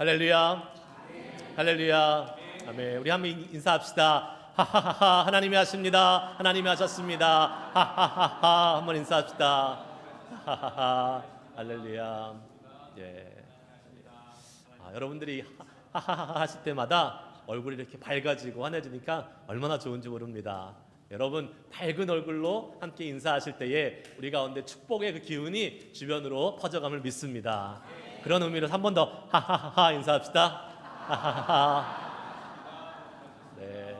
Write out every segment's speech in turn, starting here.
할렐루야. 할렐루야. 아멘. 우리 한번 인사합시다. 하하하하. 하나님이 하십니다. 하나님이 하셨습니다. 하하하하. 한번 인사합시다. 하하하. 할렐루야. 예. 여러분들이 하하하 하실 때마다 얼굴이 이렇게 밝아지고 환해지니까 얼마나 좋은지 모릅니다. 여러분 밝은 얼굴로 함께 인사하실 때에 우리 가운데 축복의 그 기운이 주변으로 퍼져감을 믿습니다. 그런 의미로 한 번 더 하하하 인사합시다. 하하하. 네.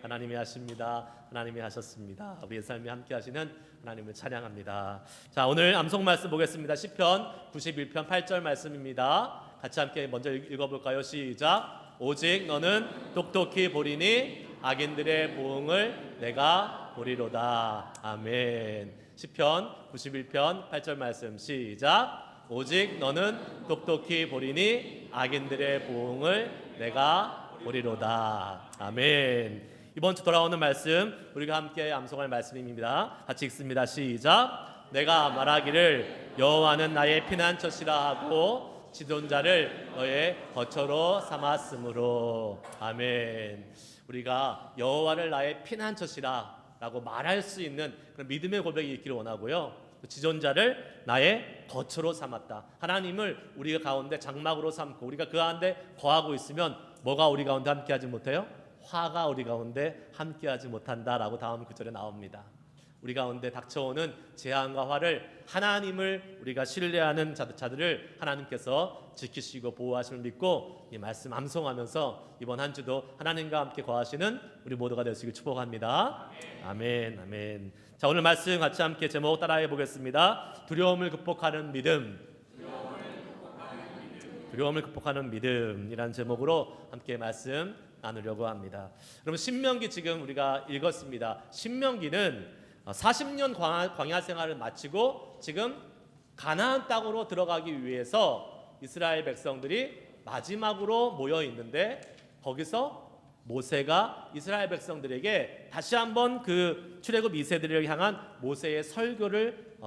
하나님이 하십니다. 하나님이 하셨습니다. 우리의 삶에 함께 하시는 하나님을 찬양합니다. 자, 오늘 암송 말씀 보겠습니다. 시편 91편 8절 말씀입니다. 같이 함께 먼저 읽어볼까요? 시작. 오직 너는 똑똑히 보리니 악인들의 보응을 내가 보리로다. 아멘. 시편 91편 8절 말씀 시작. 오직 너는 똑똑히 보리니 악인들의 보응을 내가 보리로다. 아멘. 이번 주 돌아오는 말씀 우리가 함께 암송할 말씀입니다. 같이 읽습니다. 시작. 내가 말하기를 여호와는 나의 피난처시라 하고 지존자를 너의 거처로 삼았으므로. 아멘. 우리가 여호와를 나의 피난처시라 라고 말할 수 있는 그런 믿음의 고백이 있기를 원하고요, 지존자를 나의 거처로 삼았다. 하나님을 우리가 가운데 장막으로 삼고 우리가 그 가운데 거하고 있으면 뭐가 우리 가운데 함께하지 못해요? 화가 우리 가운데 함께하지 못한다라고 다음 구절에 나옵니다. 우리 가운데 닥쳐오는 재앙과 화를 하나님을 우리가 신뢰하는 자들을 하나님께서 지키시고 보호하심을 믿고 이 말씀 암송하면서 이번 한 주도 하나님과 함께 거하시는 우리 모두가 될 수 있기를 축복합니다. 아멘. 아멘. 자, 오늘 말씀 같이 함께 제목 따라해 보겠습니다. 두려움을 극복하는 믿음. 두려움을 극복하는 믿음이라는 제목으로 함께 말씀 나누려고 합니다. 여러분 신명기 지금 우리가 읽었습니다. 신명기는 40년 광야 생활을 마치고 지금 가나안 땅으로 들어가기 위해서 이스라엘 백성들이 마지막으로 모여 있는데, 거기서 모세가 이스라엘 백성들에게 다시 한번 그 출애굽 2세들을 향한 모세의 설교를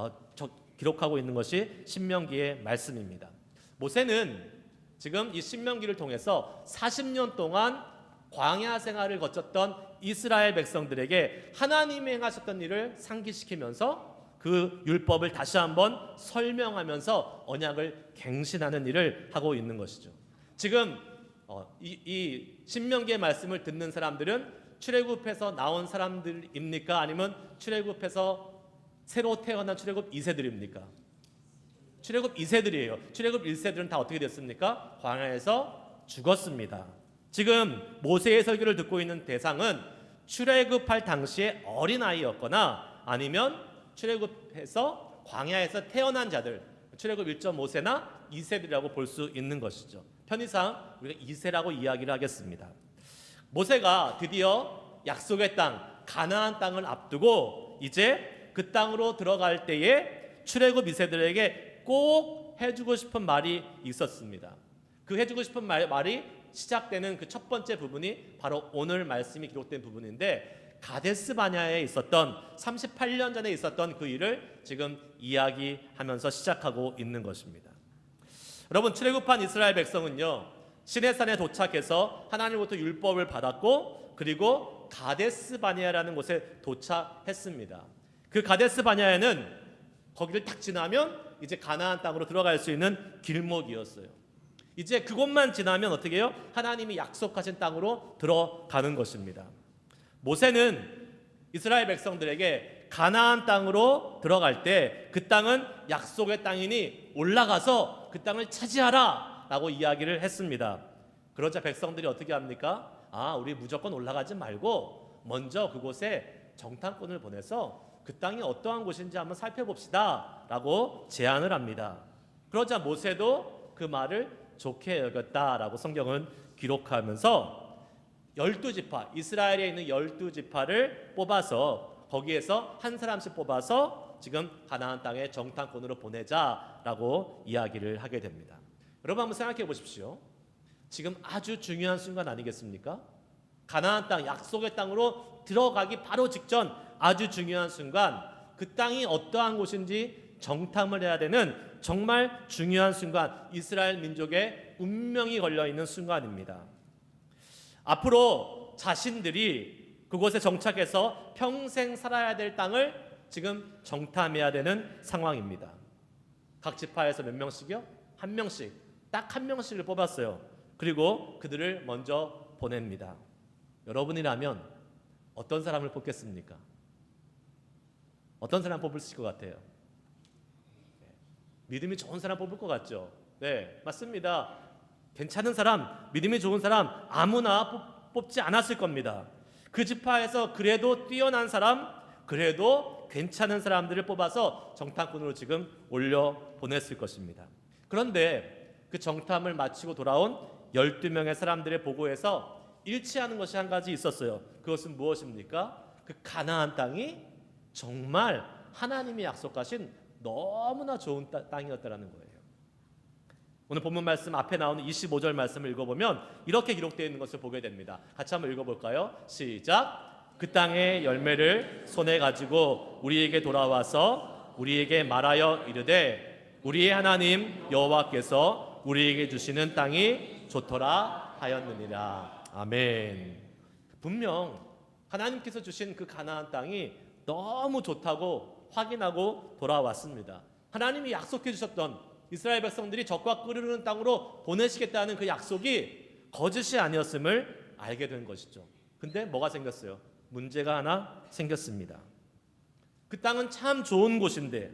기록하고 있는 것이 신명기의 말씀입니다. 모세는 지금 이 신명기를 통해서 40년 동안 광야 생활을 거쳤던 이스라엘 백성들에게 하나님이 행하셨던 일을 상기시키면서 그 율법을 다시 한번 설명하면서 언약을 갱신하는 일을 하고 있는 것이죠. 지금 이 신명기의 말씀을 듣는 사람들은 출애굽에서 나온 사람들입니까? 아니면 출애굽에서 새로 태어난 출애굽 2세들입니까? 출애굽 2세들이에요. 출애굽 1세들은 다 어떻게 됐습니까? 광야에서 죽었습니다. 지금 모세의 설교를 듣고 있는 대상은 출애굽할 당시에 어린아이였거나 아니면 출애굽해서 광야에서 태어난 자들, 출애굽 1.5세나 2세들이라고 볼 수 있는 것이죠. 편의상 우리가 2세라고 이야기를 하겠습니다. 모세가 드디어 약속의 땅 가나안 땅을 앞두고 이제 그 땅으로 들어갈 때에 출애굽 2세들에게 꼭 해주고 싶은 말이 있었습니다. 그 해주고 싶은 말이 시작되는 그 첫 번째 부분이 바로 오늘 말씀이 기록된 부분인데, 가데스 바냐에 있었던 38년 전에 있었던 그 일을 지금 이야기하면서 시작하고 있는 것입니다. 여러분 출애굽한 이스라엘 백성은요, 시내산에 도착해서 하나님으로부터 율법을 받았고 그리고 가데스 바냐라는 곳에 도착했습니다. 그 가데스 바냐에는 거기를 딱 지나면 이제 가나안 땅으로 들어갈 수 있는 길목이었어요. 이제 그곳만 지나면 어떻게 해요? 하나님이 약속하신 땅으로 들어가는 것입니다. 모세는 이스라엘 백성들에게 가나안 땅으로 들어갈 때 그 땅은 약속의 땅이니 올라가서 그 땅을 차지하라 라고 이야기를 했습니다. 그러자 백성들이 어떻게 합니까? 우리 무조건 올라가지 말고 먼저 그곳에 정탐꾼을 보내서 그 땅이 어떠한 곳인지 한번 살펴봅시다 라고 제안을 합니다. 그러자 모세도 그 말을 좋게 여겼다라고 성경은 기록하면서 12지파, 이스라엘에 있는 12지파를 뽑아서 거기에서 한 사람씩 뽑아서 지금 가나안 땅에 정탐꾼으로 보내자라고 이야기를 하게 됩니다. 여러분 한번 생각해 보십시오. 지금 아주 중요한 순간 아니겠습니까? 가나안 땅, 약속의 땅으로 들어가기 바로 직전 아주 중요한 순간, 그 땅이 어떠한 곳인지 정탐을 해야 되는 정말 중요한 순간, 이스라엘 민족의 운명이 걸려있는 순간입니다. 앞으로 자신들이 그곳에 정착해서 평생 살아야 될 땅을 지금 정탐해야 되는 상황입니다. 각 지파에서 몇 명씩이요? 한 명씩, 딱 한 명씩을 뽑았어요. 그리고 그들을 먼저 보냅니다. 여러분이라면 어떤 사람을 뽑겠습니까? 어떤 사람 뽑으실 것 같아요? 믿음이 좋은 사람 뽑을 것 같죠? 네, 맞습니다. 괜찮은 사람, 믿음이 좋은 사람 아무나 뽑지 않았을 겁니다. 그 지파에서 그래도 뛰어난 사람, 그래도 괜찮은 사람들을 뽑아서 정탐꾼으로 지금 올려 보냈을 것입니다. 그런데 그 정탐을 마치고 돌아온 12명의 사람들의 보고에서 일치하는 것이 한 가지 있었어요. 그것은 무엇입니까? 그 가나안 땅이 정말 하나님이 약속하신 너무나 좋은 땅이었다라는 거예요. 오늘 본문 말씀 앞에 나오는 25절 말씀을 읽어보면 이렇게 기록되어 있는 것을 보게 됩니다. 같이 한번 읽어볼까요? 시작! 그 땅의 열매를 손에 가지고 우리에게 돌아와서 우리에게 말하여 이르되 우리의 하나님 여호와께서 우리에게 주시는 땅이 좋더라 하였느니라. 아멘. 분명 하나님께서 주신 그 가나안 땅이 너무 좋다고 확인하고 돌아왔습니다. 하나님이 약속해 주셨던 이스라엘 백성들이 적과 끓으는 땅으로 보내시겠다는 그 약속이 거짓이 아니었음을 알게 된 것이죠. 근데 뭐가 생겼어요? 문제가 하나 생겼습니다. 그 땅은 참 좋은 곳인데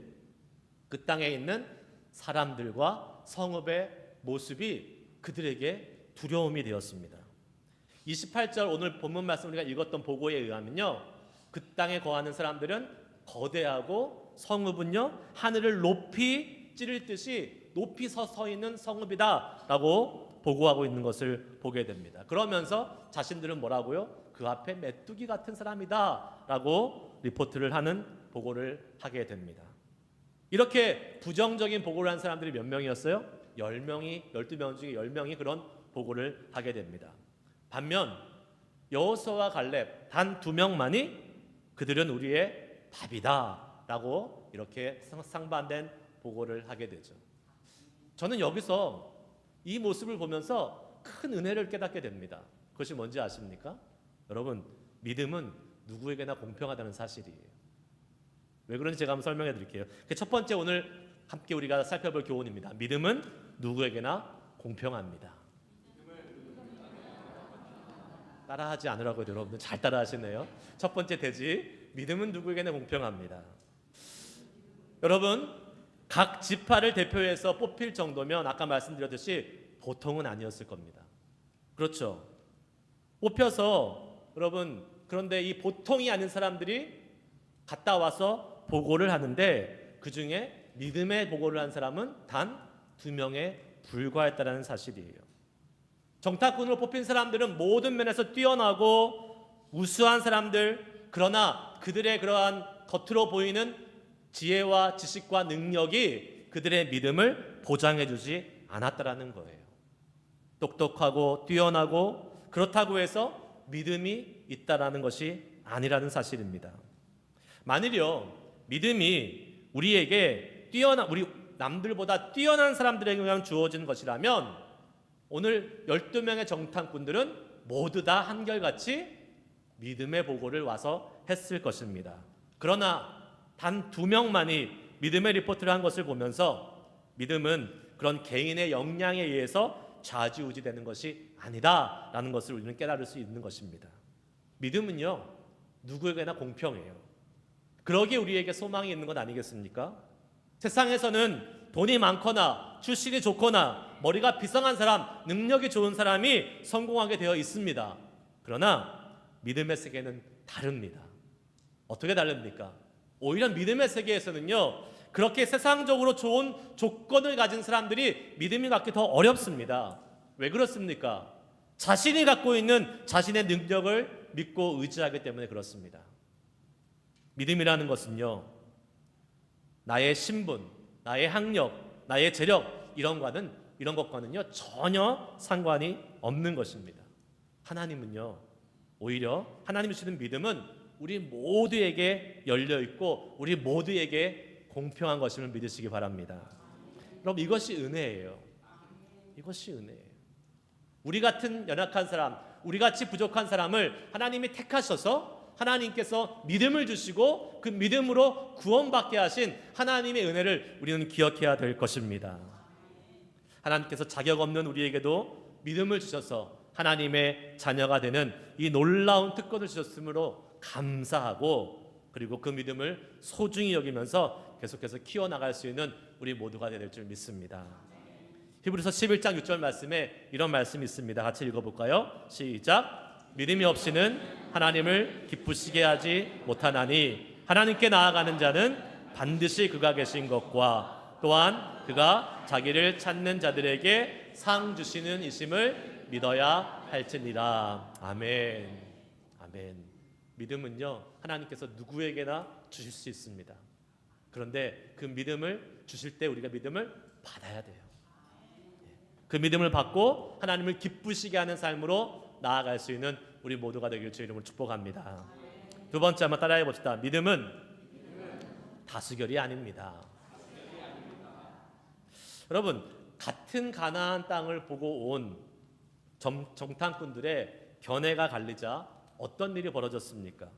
그 땅에 있는 사람들과 성읍의 모습이 그들에게 두려움이 되었습니다. 28절 오늘 본문 말씀 우리가 읽었던 보고에 의하면요, 그 땅에 거하는 사람들은 거대하고 성읍은요 하늘을 높이 찌를 듯이 높이 서 있는 성읍이다 라고 보고하고 있는 것을 보게 됩니다. 그러면서 자신들은 뭐라고요? 그 앞에 메뚜기 같은 사람이다 라고 리포트를 하는 보고를 하게 됩니다. 이렇게 부정적인 보고를 한 사람들이 몇 명이었어요? 10명이, 12명 중에 10명이 그런 보고를 하게 됩니다. 반면 여호수아와 갈렙 단 2명만이 그들은 우리의 답이다 라고 이렇게 상반된 보고를 하게 되죠. 저는 여기서 이 모습을 보면서 큰 은혜를 깨닫게 됩니다. 그것이 뭔지 아십니까? 여러분, 믿음은 누구에게나 공평하다는 사실이에요. 왜 그런지 제가 한번 설명해 드릴게요. 첫 번째 오늘 함께 우리가 살펴볼 교훈입니다. 믿음은 누구에게나 공평합니다. 따라하지 않으라고요. 여러분들 잘 따라하시네요. 첫 번째 대지, 믿음은 누구에게나 공평합니다. 여러분, 각 지파를 대표해서 뽑힐 정도면 아까 말씀드렸듯이 보통은 아니었을 겁니다. 그렇죠? 뽑혀서 여러분, 그런데 이 보통이 아닌 사람들이 갔다 와서 보고를 하는데 그 중에 믿음의 보고를 한 사람은 단 2명에 불과했다는 사실이에요. 정탐꾼으로 뽑힌 사람들은 모든 면에서 뛰어나고 우수한 사람들, 그러나 그들의 그러한 겉으로 보이는 지혜와 지식과 능력이 그들의 믿음을 보장해주지 않았다라는 거예요. 똑똑하고 뛰어나고 그렇다고 해서 믿음이 있다라는 것이 아니라는 사실입니다. 만일요, 믿음이 우리에게 우리 남들보다 뛰어난 사람들에게만 주어진 것이라면 오늘 12명의 정탐꾼들은 모두 다 한결같이 믿음의 보고를 와서 했을 것입니다. 그러나 단 2명만이 믿음의 리포트를 한 것을 보면서 믿음은 그런 개인의 역량에 의해서 좌지우지되는 것이 아니다라는 것을 우리는 깨달을 수 있는 것입니다. 믿음은요, 누구에게나 공평해요. 그러기에 우리에게 소망이 있는 것 아니겠습니까? 세상에서는 돈이 많거나 출신이 좋거나 머리가 비상한 사람, 능력이 좋은 사람이 성공하게 되어 있습니다. 그러나 믿음의 세계는 다릅니다. 어떻게 다릅니까? 오히려 믿음의 세계에서는요, 그렇게 세상적으로 좋은 조건을 가진 사람들이 믿음이 갖기 더 어렵습니다. 왜 그렇습니까? 자신이 갖고 있는 자신의 능력을 믿고 의지하기 때문에 그렇습니다. 믿음이라는 것은요, 나의 신분, 나의 학력, 나의 재력 이런 것과는요 전혀 상관이 없는 것입니다. 하나님은요, 오히려 하나님이 주시는 믿음은 우리 모두에게 열려 있고 우리 모두에게 공평한 것임을 믿으시기 바랍니다. 여러분 이것이 은혜예요. 이것이 은혜예요. 우리 같은 연약한 사람, 우리 같이 부족한 사람을 하나님이 택하셔서 하나님께서 믿음을 주시고 그 믿음으로 구원받게 하신 하나님의 은혜를 우리는 기억해야 될 것입니다. 하나님께서 자격 없는 우리에게도 믿음을 주셔서 하나님의 자녀가 되는 이 놀라운 특권을 주셨으므로 감사하고, 그리고 그 믿음을 소중히 여기면서 계속해서 키워나갈 수 있는 우리 모두가 될 줄 믿습니다. 히브리서 11장 6절 말씀에 이런 말씀이 있습니다. 같이 읽어볼까요? 시작. 믿음이 없이는 하나님을 기쁘시게 하지 못하나니 하나님께 나아가는 자는 반드시 그가 계신 것과 또한 그가 자기를 찾는 자들에게 상 주시는 이심을 믿어야 할지니라. 아멘. 아멘. 믿음은요, 하나님께서 누구에게나 주실 수 있습니다. 그런데 그 믿음을 주실 때 우리가 믿음을 받아야 돼요. 그 믿음을 받고 하나님을 기쁘시게 하는 삶으로 나아갈 수 있는 우리 모두가 되길 주의 이름으로 축복합니다. 두 번째 한번 따라해 봅시다. 믿음은 다수결이 아닙니다. 여러분, 같은 가나안 땅을 보고 온 정탐꾼들의 견해가 갈리자 어떤 일이 벌어졌습니까?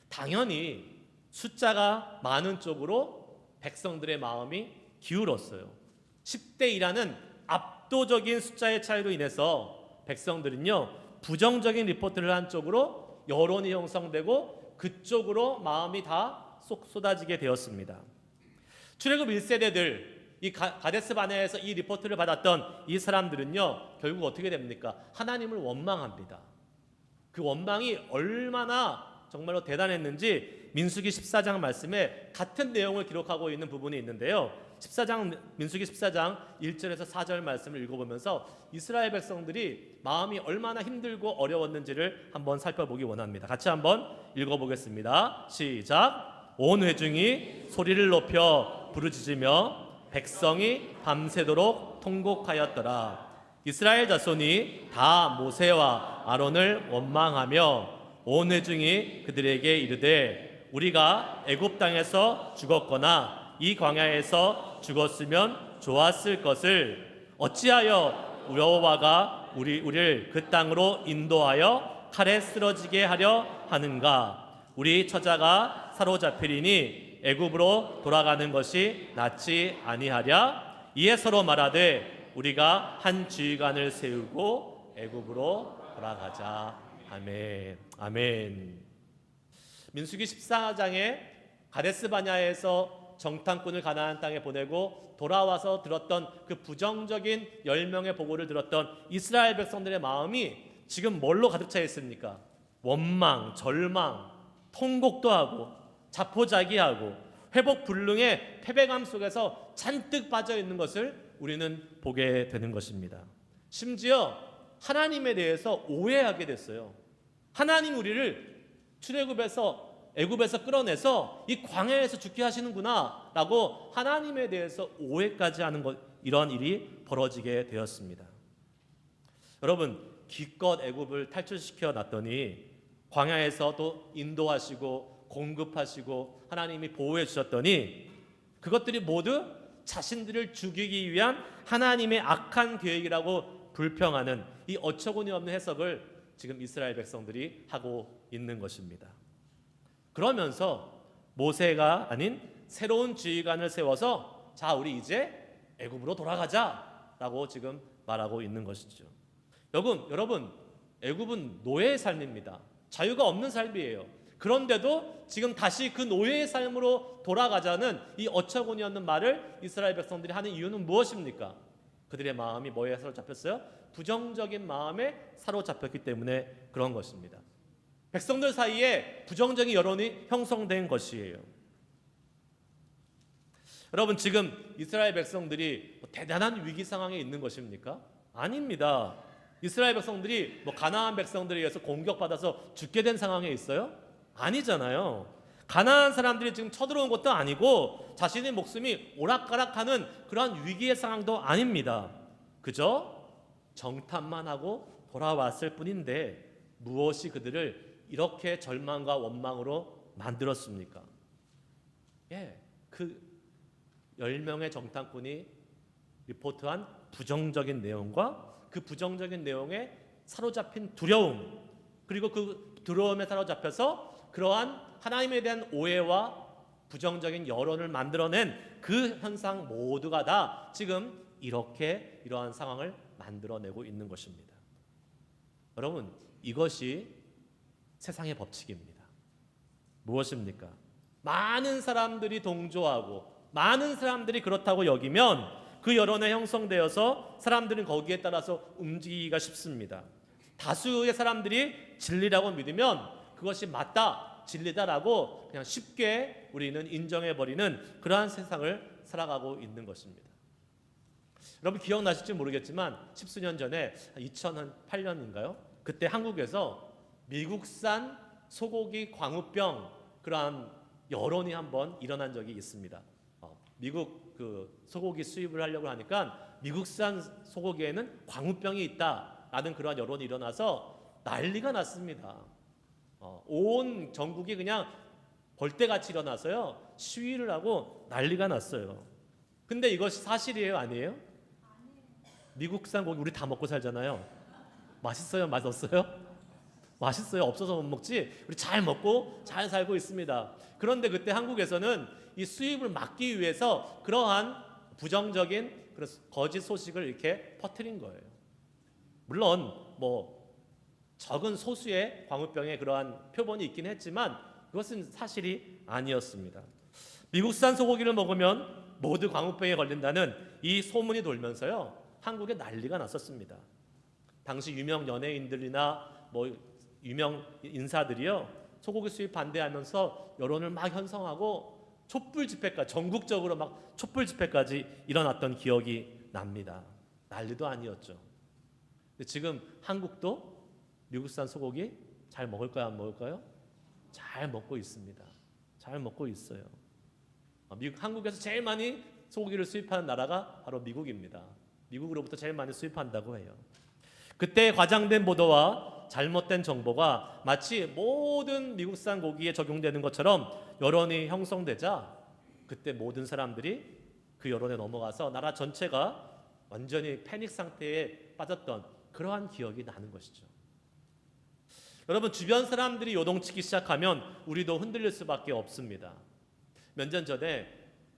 당연히 숫자가 많은 쪽으로 백성들의 마음이 기울었어요. 10대 2라는 압도적인 숫자의 차이로 인해서 백성들은요, 부정적인 리포트를 한 쪽으로 여론이 형성되고 그쪽으로 마음이 다 쏟아지게 되었습니다. 출애굽 1세대들, 이 가데스 바네아에서 이 리포트를 받았던 이 사람들은요, 결국 어떻게 됩니까? 하나님을 원망합니다. 그 원망이 얼마나 정말로 대단했는지 민수기 14장 말씀에 같은 내용을 기록하고 있는 부분이 있는데요. 민수기 14장 1절에서 4절 말씀을 읽어보면서 이스라엘 백성들이 마음이 얼마나 힘들고 어려웠는지를 한번 살펴보기 원합니다. 같이 한번 읽어보겠습니다. 시작. 온 회중이 소리를 높여 부르짖으며 백성이 밤새도록 통곡하였더라. 이스라엘 자손이 다 모세와 아론을 원망하며 온 회중이 그들에게 이르되 우리가 애굽 땅에서 죽었거나 이 광야에서 죽었으면 좋았을 것을 어찌하여 여호와가 우리를 그 땅으로 인도하여 칼에 쓰러지게 하려 하는가? 우리 처자가 사로잡히리니 애굽으로 돌아가는 것이 낫지 아니하랴? 이에 서로 말하되 우리가 한 지휘관을 세우고 애굽으로 돌아가자. 아멘. 아멘. 민수기 14장에 가데스 바냐에서 정탐꾼을 가나안 땅에 보내고 돌아와서 들었던 그 부정적인 10명의 보고를 들었던 이스라엘 백성들의 마음이 지금 뭘로 가득 차 있습니까? 원망, 절망, 통곡도 하고 자포자기하고 회복 불능의 패배감 속에서 잔뜩 빠져 있는 것을 우리는 보게 되는 것입니다. 심지어 하나님에 대해서 오해하게 됐어요. 하나님 우리를 출애굽에서 애굽에서 끌어내서 이 광야에서 죽게 하시는구나 라고 하나님에 대해서 오해까지 하는 것, 이런 일이 벌어지게 되었습니다. 여러분, 기껏 애굽을 탈출시켜 놨더니 광야에서 또 인도하시고 공급하시고 하나님이 보호해 주셨더니 그것들이 모두 자신들을 죽이기 위한 하나님의 악한 계획이라고 불평하는 이 어처구니 없는 해석을 지금 이스라엘 백성들이 하고 있는 것입니다. 그러면서 모세가 아닌 새로운 지휘관을 세워서 자, 우리 이제 애굽으로 돌아가자라고 지금 말하고 있는 것이죠. 여러분, 애굽은 노예의 삶입니다. 자유가 없는 삶이에요. 그런데도 지금 다시 그 노예의 삶으로 돌아가자는 이 어처구니 없는 말을 이스라엘 백성들이 하는 이유는 무엇입니까? 그들의 마음이 뭐에 사로잡혔어요? 부정적인 마음에 사로잡혔기 때문에 그런 것입니다. 백성들 사이에 부정적인 여론이 형성된 것이에요. 여러분, 지금 이스라엘 백성들이 대단한 위기 상황에 있는 것입니까? 아닙니다. 이스라엘 백성들이 가나안 백성들에 의해서 공격받아서 죽게 된 상황에 있어요? 아니잖아요. 가나안 사람들이 지금 쳐들어온 것도 아니고 자신의 목숨이 오락가락하는 그러한 위기의 상황도 아닙니다. 그저 정탐만 하고 돌아왔을 뿐인데 무엇이 그들을 이렇게 절망과 원망으로 만들었습니까? 그 10명의 정탐꾼이 리포트한 부정적인 내용과 그 부정적인 내용에 사로잡힌 두려움, 그리고 그 두려움에 사로잡혀서 그러한 하나님에 대한 오해와 부정적인 여론을 만들어낸 그 현상 모두가 다 지금 이러한 상황을 만들어내고 있는 것입니다. 여러분, 이것이 세상의 법칙입니다. 무엇입니까? 많은 사람들이 동조하고 많은 사람들이 그렇다고 여기면 그 여론에 형성되어서 사람들은 거기에 따라서 움직이기가 쉽습니다. 다수의 사람들이 진리라고 믿으면 그것이 맞다, 진리다라고 그냥 쉽게 우리는 인정해버리는 그러한 세상을 살아가고 있는 것입니다. 여러분 기억나실지 모르겠지만 십수년 전에 2008년인가요? 그때 한국에서 미국산 소고기 광우병 그러한 여론이 한번 일어난 적이 있습니다. 미국 그 소고기 수입을 하려고 하니까 미국산 소고기에는 광우병이 있다라는 그러한 여론이 일어나서 난리가 났습니다. 온 전국이 그냥 벌떼같이 일어나서요 시위를 하고 난리가 났어요. 근데 이것이 사실이에요, 아니에요? 미국산 고기 우리 다 먹고 살잖아요. 맛있어요, 맛없어요? 맛있어요. 없어서 못 먹지. 우리 잘 먹고 잘 살고 있습니다. 그런데 그때 한국에서는 이 수입을 막기 위해서 그러한 부정적인 그런 거짓 소식을 이렇게 퍼뜨린 거예요. 물론 뭐 적은 소수의 광우병에 그러한 표본이 있긴 했지만 그것은 사실이 아니었습니다. 미국산 소고기를 먹으면 모두 광우병에 걸린다는 이 소문이 돌면서요 한국에 난리가 났었습니다. 당시 유명 연예인들이나 뭐 유명 인사들이요 소고기 수입 반대하면서 여론을 막 형성하고 촛불 집회까지 전국적으로 막 촛불 집회까지 일어났던 기억이 납니다. 난리도 아니었죠. 근데 지금 한국도 미국산 소고기 잘 먹을까요, 안 먹을까요? 잘 먹고 있습니다. 잘 먹고 있어요. 한국에서 제일 많이 소고기를 수입하는 나라가 바로 미국입니다. 미국으로부터 제일 많이 수입한다고 해요. 그때 과장된 보도와 잘못된 정보가 마치 모든 미국산 고기에 적용되는 것처럼 여론이 형성되자 그때 모든 사람들이 그 여론에 넘어가서 나라 전체가 완전히 패닉 상태에 빠졌던 그러한 기억이 나는 것이죠. 여러분 주변 사람들이 요동치기 시작하면 우리도 흔들릴 수밖에 없습니다. 몇 년 전에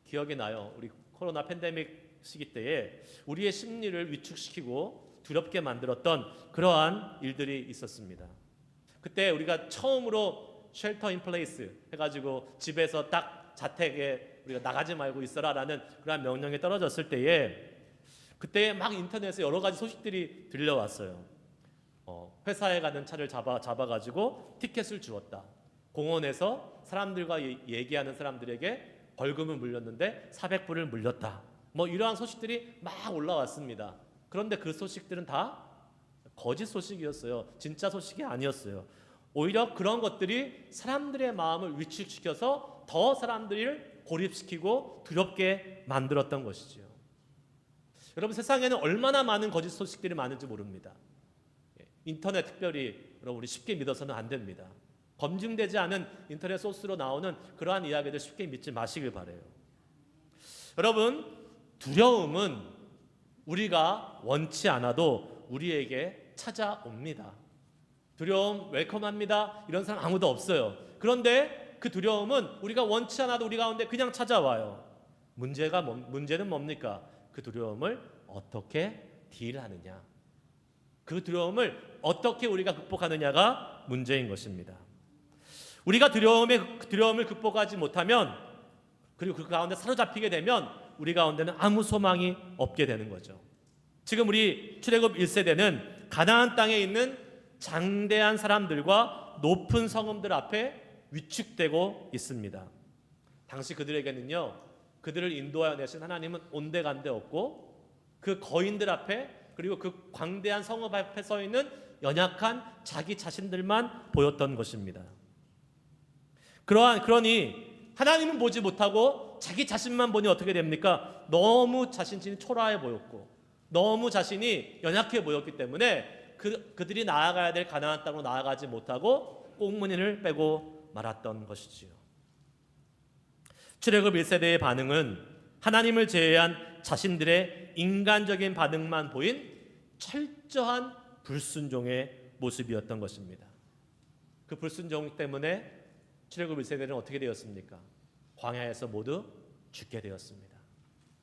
기억이 나요. 우리 코로나 팬데믹 시기 때에 우리의 심리를 위축시키고 두렵게 만들었던 그러한 일들이 있었습니다. 그때 우리가 처음으로 쉘터 인 플레이스 해가지고 집에서 딱 자택에 우리가 나가지 말고 있어라라는 그러한 명령이 떨어졌을 때에 그때 막 인터넷에 여러 가지 소식들이 들려왔어요. 회사에 가는 차를 잡아가지고 티켓을 주었다. 공원에서 사람들과 얘기하는 사람들에게 벌금을 물렸는데 400불을 물렸다. 뭐 이러한 소식들이 막 올라왔습니다. 그런데 그 소식들은 다 거짓 소식이었어요. 진짜 소식이 아니었어요. 오히려 그런 것들이 사람들의 마음을 위축시켜서 더 사람들을 고립시키고 두렵게 만들었던 것이죠. 여러분 세상에는 얼마나 많은 거짓 소식들이 많은지 모릅니다. 인터넷 특별히 여러분 우리 쉽게 믿어서는 안 됩니다. 검증되지 않은 인터넷 소스로 나오는 그러한 이야기들 쉽게 믿지 마시길 바라요. 여러분 두려움은 우리가 원치 않아도 우리에게 찾아옵니다. 두려움 웰컴합니다. 이런 사람 아무도 없어요. 그런데 그 두려움은 우리가 원치 않아도 우리 가운데 그냥 찾아와요. 문제는 뭡니까? 그 두려움을 어떻게 딜하느냐. 그 두려움을 어떻게 우리가 극복하느냐가 문제인 것입니다. 우리가 두려움을 극복하지 못하면 그리고 그 가운데 사로잡히게 되면 우리 가운데는 아무 소망이 없게 되는 거죠. 지금 우리 출애굽 1세대는 가나안 땅에 있는 장대한 사람들과 높은 성읍들 앞에 위축되고 있습니다. 당시 그들에게는요, 그들을 인도하여 내신 하나님은 온데간데 없고 그 거인들 앞에 그리고 그 광대한 성읍 앞에 서 있는 연약한 자기 자신들만 보였던 것입니다. 그러니 하나님은 보지 못하고 자기 자신만 보니 어떻게 됩니까? 너무 자신이 초라해 보였고 너무 자신이 연약해 보였기 때문에 그들이 나아가야 될 가나안 땅으로 나아가지 못하고 꽁무니를 빼고 말았던 것이지요. 출애굽 1세대의 반응은 하나님을 제외한 자신들의 모세의 인간적인 반응만 보인 철저한 불순종의 모습이었던 것입니다. 그 불순종 때문에 출애굽 1세대는 어떻게 되었습니까? 광야에서 모두 죽게 되었습니다.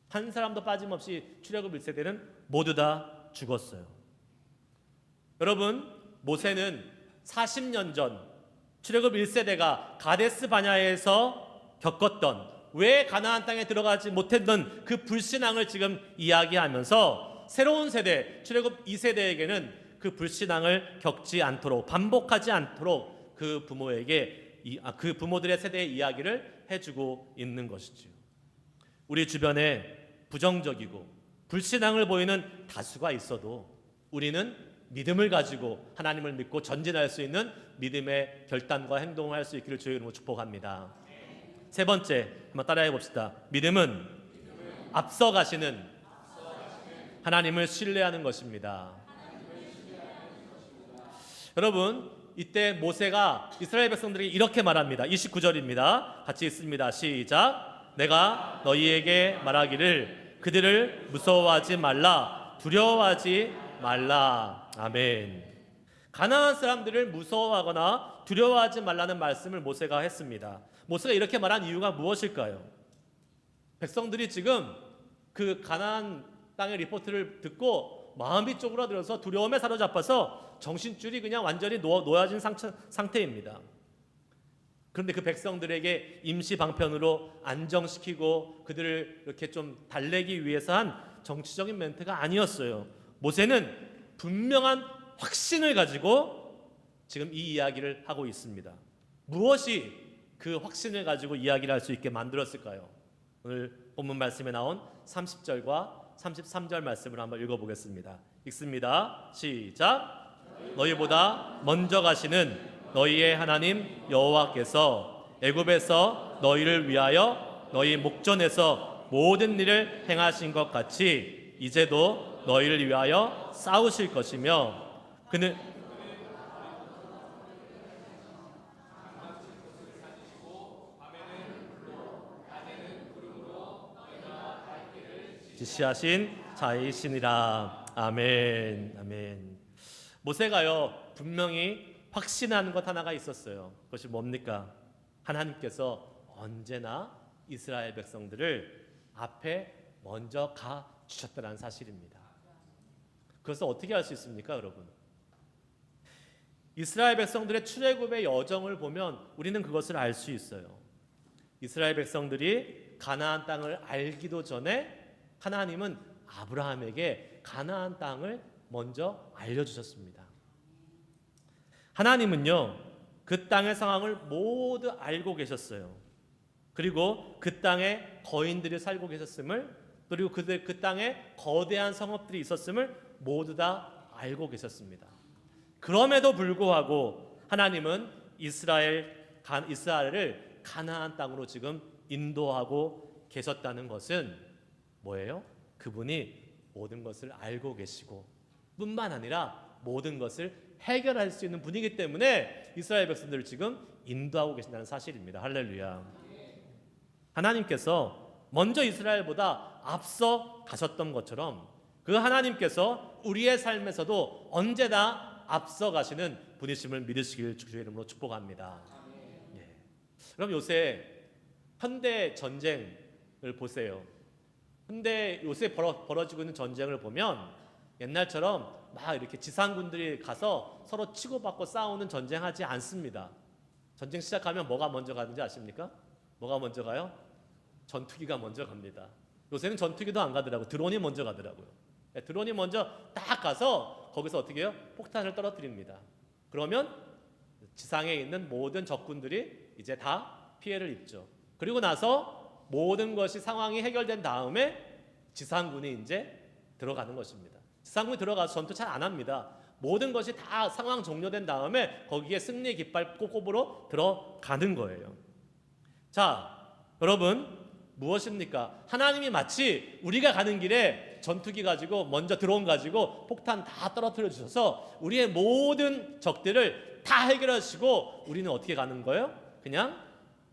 한 사람도 빠짐없이 출애굽 1세대는 모두 다 죽었어요. 여러분, 모세는 40년 전 출애굽 1세대가 가데스 바냐에서 겪었던, 왜 가나안 땅에 들어가지 못했던 그 불신앙을 지금 이야기하면서 새로운 세대 출애굽 2세대에게는 그 불신앙을 겪지 않도록, 반복하지 않도록 그 부모들의 세대의 이야기를 해주고 있는 것이죠. 우리 주변에 부정적이고 불신앙을 보이는 다수가 있어도 우리는 믿음을 가지고 하나님을 믿고 전진할 수 있는 믿음의 결단과 행동을 할 수 있기를 주의 이름으로 축복합니다. 세 번째, 한번 따라해 봅시다. 믿음은 앞서가시는 하나님을 신뢰하는 것입니다. 여러분, 이때 모세가 이스라엘 백성들에게 이렇게 말합니다. 29절입니다. 같이 읽습니다. 시작. 내가 너희에게 말하기를 그들을 무서워하지 말라, 두려워하지 말라. 아멘. 가나안 사람들을 무서워하거나 두려워하지 말라는 말씀을 모세가 했습니다. 모세가 이렇게 말한 이유가 무엇일까요? 백성들이 지금 그 가나안 땅의 리포트를 듣고 마음이 쪼그라들어서 두려움에 사로잡아서 정신줄이 그냥 완전히 놓아진 상태입니다. 그런데 그 백성들에게 임시 방편으로 안정시키고 그들을 이렇게 좀 달래기 위해서 한 정치적인 멘트가 아니었어요. 모세는 분명한 확신을 가지고 지금 이 이야기를 하고 있습니다. 무엇이 그 확신을 가지고 이야기를 할 수 있게 만들었을까요? 오늘 본문 말씀에 나온 30절과 33절 말씀을 한번 읽어보겠습니다. 읽습니다. 시작. 너희보다 먼저 가시는 너희의 하나님 여호와께서 애굽에서 너희를 위하여 너희 목전에서 모든 일을 행하신 것 같이 이제도 너희를 위하여 싸우실 것이며 그는 지시하신 자이시니라. 아멘. 아멘. 모세가요 분명히 확신하는 것 하나가 있었어요. 그것이 뭡니까? 하나님께서 언제나 이스라엘 백성들을 앞에 먼저 가 주셨다는 사실입니다. 그것을 어떻게 알 수 있습니까, 여러분? 이스라엘 백성들의 출애굽의 여정을 보면 우리는 그것을 알 수 있어요. 이스라엘 백성들이 가나안 땅을 알기도 전에 하나님은 아브라함에게 가나안 땅을 먼저 알려주셨습니다. 하나님은요 그 땅의 상황을 모두 알고 계셨어요. 그리고 그 땅에 거인들이 살고 계셨음을, 그리고 그 땅에 거대한 성읍들이 있었음을 모두 다 알고 계셨습니다. 그럼에도 불구하고 하나님은 이스라엘을 가나안 땅으로 지금 인도하고 계셨다는 것은 뭐예요? 그분이 모든 것을 알고 계시고 뿐만 아니라 모든 것을 해결할 수 있는 분이기 때문에 이스라엘 백성들을 지금 인도하고 계신다는 사실입니다. 할렐루야. 하나님께서 먼저 이스라엘보다 앞서 가셨던 것처럼 그 하나님께서 우리의 삶에서도 언제나 앞서 가시는 분이심을 믿으시길 주의 이름으로 축복합니다. 예. 그럼 요새 현대 전쟁을 보세요. 근데 요새 벌어지고 있는 전쟁을 보면 옛날처럼 막 이렇게 지상군들이 가서 서로 치고받고 싸우는 전쟁하지 않습니다. 전쟁 시작하면 뭐가 먼저 가는지 아십니까? 뭐가 먼저 가요? 전투기가 먼저 갑니다. 요새는 전투기도 안 가더라고요. 드론이 먼저 가더라고요. 드론이 먼저 딱 가서 거기서 어떻게 해요? 폭탄을 떨어뜨립니다. 그러면 지상에 있는 모든 적군들이 이제 다 피해를 입죠. 그리고 나서 모든 것이 상황이 해결된 다음에 지상군이 이제 들어가는 것입니다. 지상군이 들어가서 전투 잘 안 합니다. 모든 것이 다 상황 종료된 다음에 거기에 승리 깃발 꼽으로 들어가는 거예요. 자, 여러분 무엇입니까? 하나님이 마치 우리가 가는 길에 전투기 가지고 먼저 드론 가지고 폭탄 다 떨어뜨려 주셔서 우리의 모든 적들을 다 해결하시고 우리는 어떻게 가는 거예요? 그냥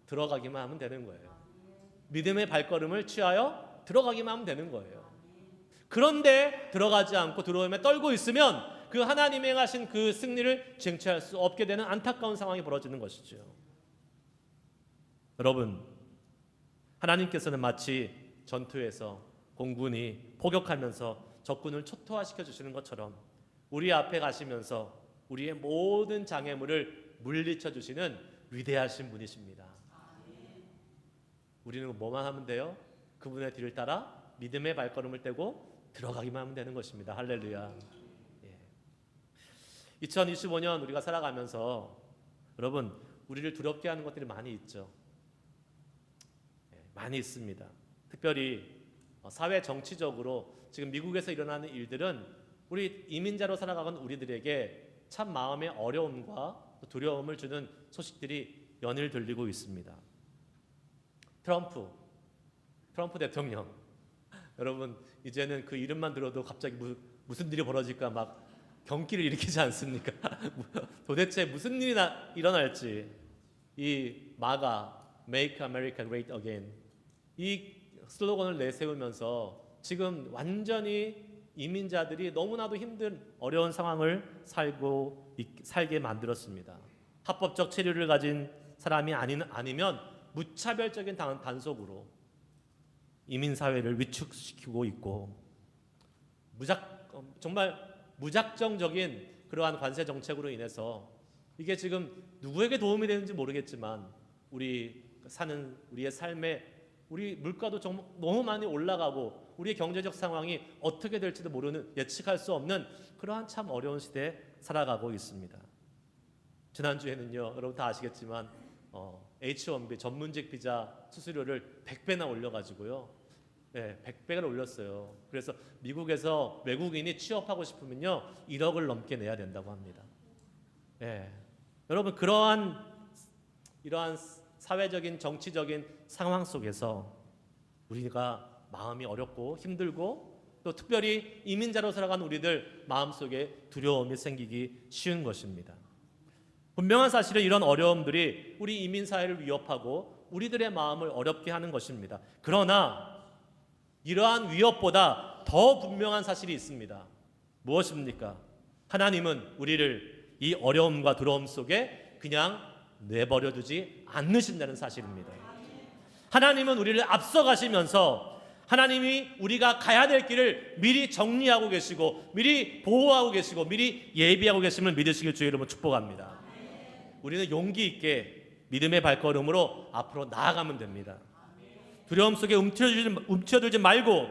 들어가기만 하면 되는 거예요. 믿음의 발걸음을 취하여 들어가기만 하면 되는 거예요. 그런데 들어가지 않고 두려움에 떨고 있으면 그 하나님이 행하신 그 승리를 쟁취할 수 없게 되는 안타까운 상황이 벌어지는 것이죠. 여러분, 하나님께서는 마치 전투에서 공군이 포격하면서 적군을 초토화시켜 주시는 것처럼 우리 앞에 가시면서 우리의 모든 장애물을 물리쳐 주시는 위대하신 분이십니다. 우리는 뭐만 하면 돼요? 그분의 뒤를 따라 믿음의 발걸음을 떼고 들어가기만 하면 되는 것입니다. 할렐루야. 2025년 우리가 살아가면서 여러분, 우리를 두렵게 하는 것들이 많이 있죠. 많이 있습니다. 특별히 사회 정치적으로 지금 미국에서 일어나는 일들은 우리 이민자로 살아가는 우리들에게 참 마음의 어려움과 두려움을 주는 소식들이 연일 들리고 있습니다. 트럼프 대통령, 여러분 이제는 그 이름만 들어도 갑자기 무슨 일이 벌어질까 막 경기를 일으키지 않습니까? 도대체 무슨 일이 일어날지. 이 마가 Make America Great Again 이 슬로건을 내세우면서 지금 완전히 이민자들이 너무나도 힘든 어려운 상황을 살게 만들었습니다. 합법적 체류를 가진 사람이 아니면 무차별적인 단속으로 이민 사회를 위축시키고 있고 정말 무작정적인 그러한 관세 정책으로 인해서 이게 지금 누구에게 도움이 되는지 모르겠지만 우리의 삶에 우리 물가도 정말 너무 많이 올라가고 우리의 경제적 상황이 어떻게 될지도 모르는 예측할 수 없는 그러한 참 어려운 시대에 살아가고 있습니다. 지난주에는요, 여러분 다 아시겠지만 H1B 전문직 비자 수수료를 100배나 올려가지고요. 100배를 올렸어요. 그래서 미국에서 외국인이 취업하고 싶으면요 1억을 넘게 내야 된다고 합니다. 여러분 이러한 사회적인 정치적인 상황 속에서 우리가 마음이 어렵고 힘들고 또 특별히 이민자로 살아가는 우리들 마음속에 두려움이 생기기 쉬운 것입니다. 분명한 사실은 이런 어려움들이 우리 이민 사회를 위협하고 우리들의 마음을 어렵게 하는 것입니다. 그러나 이러한 위협보다 더 분명한 사실이 있습니다. 무엇입니까? 하나님은 우리를 이 어려움과 두려움 속에 그냥 내버려 두지 않으신다는 사실입니다. 하나님은 우리를 앞서가시면서 하나님이 우리가 가야 될 길을 미리 정리하고 계시고 미리 보호하고 계시고 미리 예비하고 계심을 믿으시길 주의 이름으로 축복합니다. 우리는 용기 있게 믿음의 발걸음으로 앞으로 나아가면 됩니다. 두려움 속에 움츠러들지 말고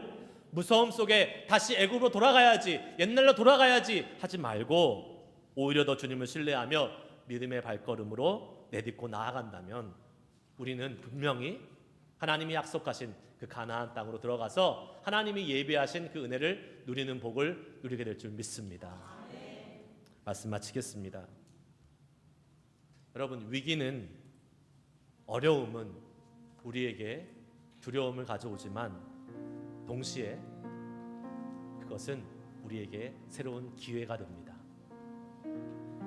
무서움 속에 다시 애굽으로 돌아가야지 옛날로 돌아가야지 하지 말고 오히려 더 주님을 신뢰하며 믿음의 발걸음으로 내딛고 나아간다면 우리는 분명히 하나님이 약속하신 그 가나안 땅으로 들어가서 하나님이 예비하신 그 은혜를 누리는 복을 누리게 될 줄 믿습니다. 말씀 마치겠습니다. 여러분, 위기는 어려움은 우리에게 두려움을 가져오지만 동시에 그것은 우리에게 새로운 기회가 됩니다.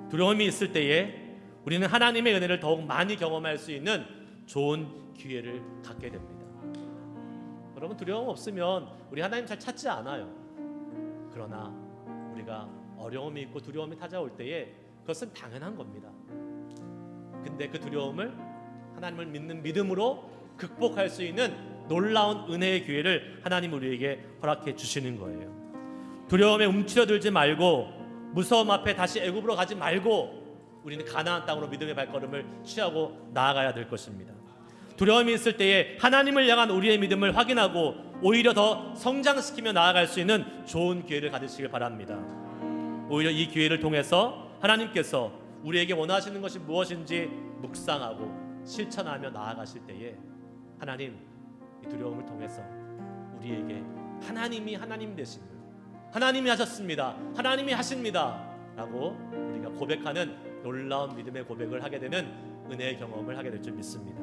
두려움이 있을 때에 우리는 하나님의 은혜를 더욱 많이 경험할 수 있는 좋은 기회를 갖게 됩니다. 여러분, 두려움 없으면 우리 하나님 잘 찾지 않아요. 그러나 우리가 어려움이 있고 두려움이 찾아올 때에 그것은 당연한 겁니다. 근데 그 두려움을 하나님을 믿는 믿음으로 극복할 수 있는 놀라운 은혜의 기회를 하나님 우리에게 허락해 주시는 거예요. 두려움에 움츠러들지 말고 무서움 앞에 다시 애굽으로 가지 말고 우리는 가나안 땅으로 믿음의 발걸음을 취하고 나아가야 될 것입니다. 두려움이 있을 때에 하나님을 향한 우리의 믿음을 확인하고 오히려 더 성장시키며 나아갈 수 있는 좋은 기회를 가지시길 바랍니다. 오히려 이 기회를 통해서 하나님께서 우리에게 원하시는 것이 무엇인지 묵상하고 실천하며 나아가실 때에 하나님 이 두려움을 통해서 우리에게 하나님이 하나님 되심을 하나님이 하셨습니다. 하나님이 하십니다. 라고 우리가 고백하는 놀라운 믿음의 고백을 하게 되는 은혜의 경험을 하게 될 줄 믿습니다.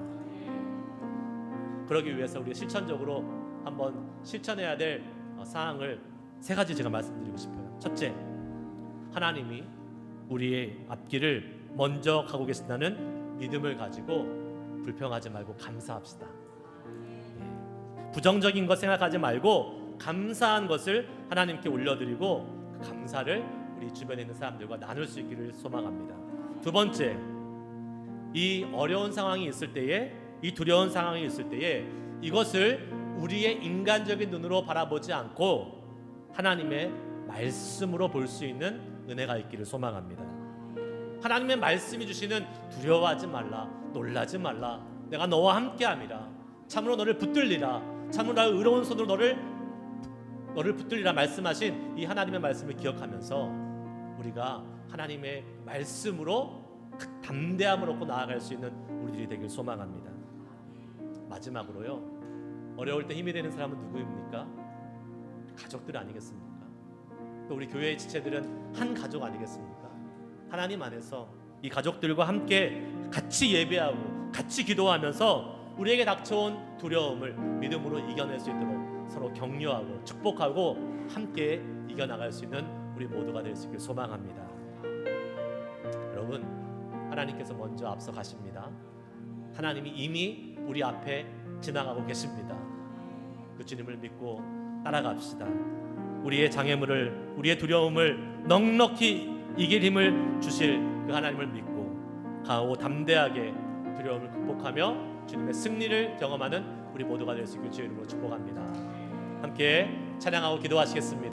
그러기 위해서 우리가 실천적으로 한번 실천해야 될 사항을 세 가지 제가 말씀드리고 싶어요. 첫째, 하나님이 우리의 앞길을 먼저 가고 계신다는 믿음을 가지고 불평하지 말고 감사합시다. 부정적인 것 생각하지 말고 감사한 것을 하나님께 올려드리고 그 감사를 우리 주변에 있는 사람들과 나눌 수 있기를 소망합니다. 두 번째, 이 어려운 상황이 있을 때에, 이 두려운 상황이 있을 때에 이것을 우리의 인간적인 눈으로 바라보지 않고 하나님의 말씀으로 볼 수 있는 은혜가 있기를 소망합니다. 하나님의 말씀이 주시는 두려워하지 말라, 놀라지 말라, 내가 너와 함께함이라, 참으로 너를 붙들리라, 참으로 나의 의로운 손으로 너를 붙들리라 말씀하신 이 하나님의 말씀을 기억하면서 우리가 하나님의 말씀으로 담대함을 얻고 나아갈 수 있는 우리들이 되길 소망합니다. 마지막으로요, 어려울 때 힘이 되는 사람은 누구입니까? 가족들 아니겠습니까? 또 우리 교회의 지체들은 한 가족 아니겠습니까? 하나님 안에서 이 가족들과 함께 같이 예배하고 같이 기도하면서 우리에게 닥쳐온 두려움을 믿음으로 이겨낼 수 있도록 서로 격려하고 축복하고 함께 이겨나갈 수 있는 우리 모두가 될 수 있길 소망합니다. 여러분, 하나님께서 먼저 앞서 가십니다. 하나님이 이미 우리 앞에 지나가고 계십니다. 그 주님을 믿고 따라갑시다. 우리의 장애물을, 우리의 두려움을 넉넉히 이길 힘을 주실 그 하나님을 믿고 강하고 담대하게 두려움을 극복하며 주님의 승리를 경험하는 우리 모두가 될 수 있길 주의 이름으로 축복합니다. 함께 찬양하고 기도하시겠습니다.